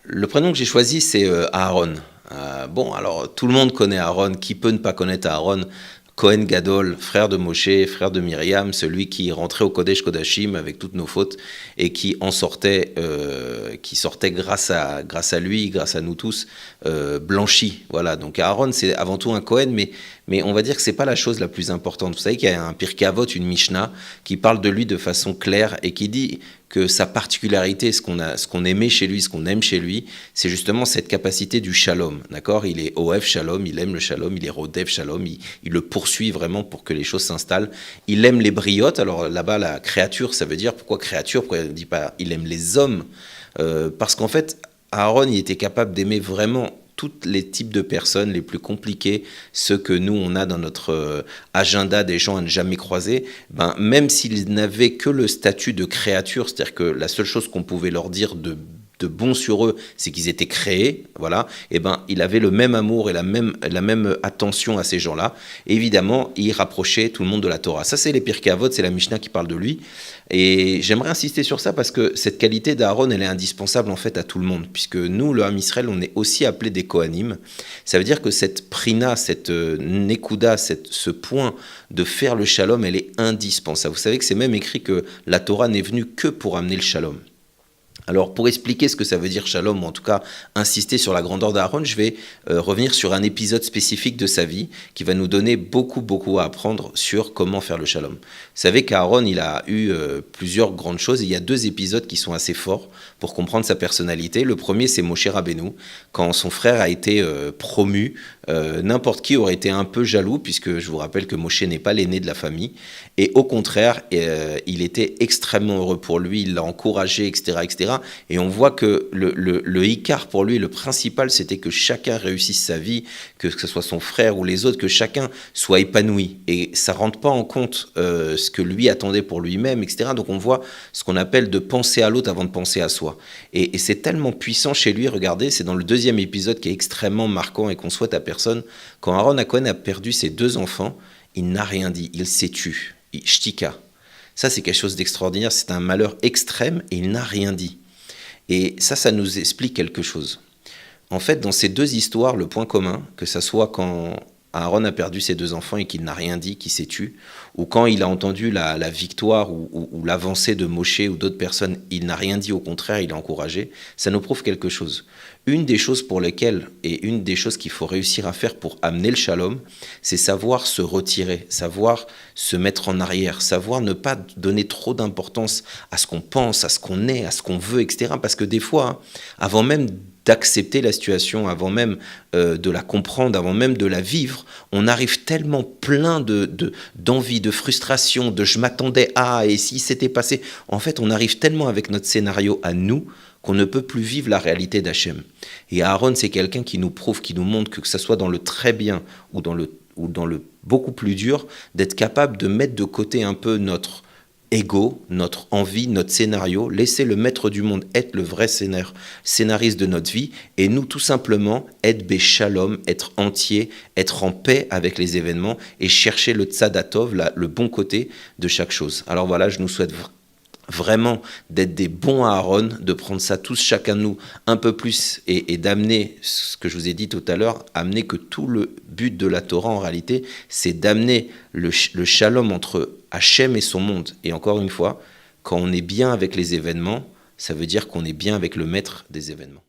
Le prénom que j'ai choisi, c'est Aaron. Bon, alors tout le monde connaît Aaron. Qui peut ne pas connaître Aaron? Cohen Gadol, frère de Moshe, frère de Myriam, celui qui rentrait au Kodesh Kodashim avec toutes nos fautes et qui en sortait, qui sortait grâce à lui, grâce à nous tous, blanchi. Voilà. Donc Aaron, c'est avant tout un Cohen, mais on va dire que c'est pas la chose la plus importante. Vous savez qu'il y a un Pirkei Avot, une Mishnah, qui parle de lui de façon claire et qui dit que sa particularité, ce qu'on aimait chez lui, ce qu'on aime chez lui, c'est justement cette capacité du shalom, d'accord? Il est Ohev shalom, il aime le shalom, il est Rodev shalom, il le poursuit vraiment pour que les choses s'installent. Il aime les briotes, alors là-bas, la créature, ça veut dire, pourquoi créature? Pourquoi il ne dit pas, il aime les hommes? Parce qu'en fait, Aaron, il était capable d'aimer vraiment tous les types de personnes les plus compliquées, ceux que nous, on a dans notre agenda des gens à ne jamais croiser, ben, même s'ils n'avaient que le statut de créature, c'est-à-dire que la seule chose qu'on pouvait leur dire de bon sur eux, c'est qu'ils étaient créés, voilà, et ben il avait le même amour et la même attention à ces gens-là. Et évidemment, il rapprochait tout le monde de la Torah. Ça, c'est les Pirkei Avot, c'est la Mishnah qui parle de lui. Et j'aimerais insister sur ça parce que cette qualité d'Aaron, elle est indispensable en fait à tout le monde, puisque nous, le Ham Israël, on est aussi appelés des Kohanim. Ça veut dire que cette prina, cette nekuda, ce point de faire le shalom, elle est indispensable. Vous savez que c'est même écrit que la Torah n'est venue que pour amener le shalom. Alors, pour expliquer ce que ça veut dire shalom, ou en tout cas insister sur la grandeur d'Aaron, je vais revenir sur un épisode spécifique de sa vie qui va nous donner beaucoup à apprendre sur comment faire le shalom. Vous savez qu'Aaron, il a eu plusieurs grandes choses. Et il y a deux épisodes qui sont assez forts pour comprendre sa personnalité. Le premier, c'est Moshe Rabbeinu. Quand son frère a été promu, n'importe qui aurait été un peu jaloux, puisque je vous rappelle que Moshe n'est pas l'aîné de la famille. Et au contraire, il était extrêmement heureux pour lui, il l'a encouragé, etc. Et on voit que le Icar pour lui, le principal, c'était que chacun réussisse sa vie, que ce soit son frère ou les autres, que chacun soit épanoui. Et ça ne rentre pas en compte ce que lui attendait pour lui-même, etc. Donc on voit ce qu'on appelle de penser à l'autre avant de penser à soi. Et c'est tellement puissant chez lui, regardez, c'est dans le deuxième épisode qui est extrêmement marquant et qu'on souhaite à personne. Quand Aaron Cohen a perdu ses deux enfants, il n'a rien dit, il s'est tu, shtika. Ça, c'est quelque chose d'extraordinaire, c'est un malheur extrême et il n'a rien dit. Et ça nous explique quelque chose. En fait, dans ces deux histoires, le point commun, que ça soit quand Aaron a perdu ses deux enfants et qu'il n'a rien dit, qu'il s'est tu, ou quand il a entendu la victoire ou l'avancée de Moshe ou d'autres personnes, il n'a rien dit, au contraire, il a encouragé, ça nous prouve quelque chose. Une des choses pour lesquelles, et une des choses qu'il faut réussir à faire pour amener le shalom, c'est savoir se retirer, savoir se mettre en arrière, savoir ne pas donner trop d'importance à ce qu'on pense, à ce qu'on est, à ce qu'on veut, etc. Parce que des fois, avant même d'accepter la situation, avant même de la comprendre, avant même de la vivre, on arrive tellement plein d'envie, de frustration, de je m'attendais à, et si c'était passé. En fait, on arrive tellement avec notre scénario à nous, qu'on ne peut plus vivre la réalité d'Hachem. Et Aaron, c'est quelqu'un qui nous prouve, qui nous montre que ce soit dans le très bien ou dans le beaucoup plus dur, d'être capable de mettre de côté un peu notre ego, notre envie, notre scénario, laisser le maître du monde être le vrai scénariste de notre vie, et nous tout simplement être béchalom, être entier, être en paix avec les événements et chercher le tzadatov, le bon côté de chaque chose. Alors voilà, je nous souhaite vraiment d'être des bons Aaron, de prendre ça tous, chacun de nous, un peu plus, et d'amener, ce que je vous ai dit tout à l'heure, amener que tout le but de la Torah, en réalité, c'est d'amener le shalom entre Hachem et son monde. Et encore une fois, quand on est bien avec les événements, ça veut dire qu'on est bien avec le maître des événements.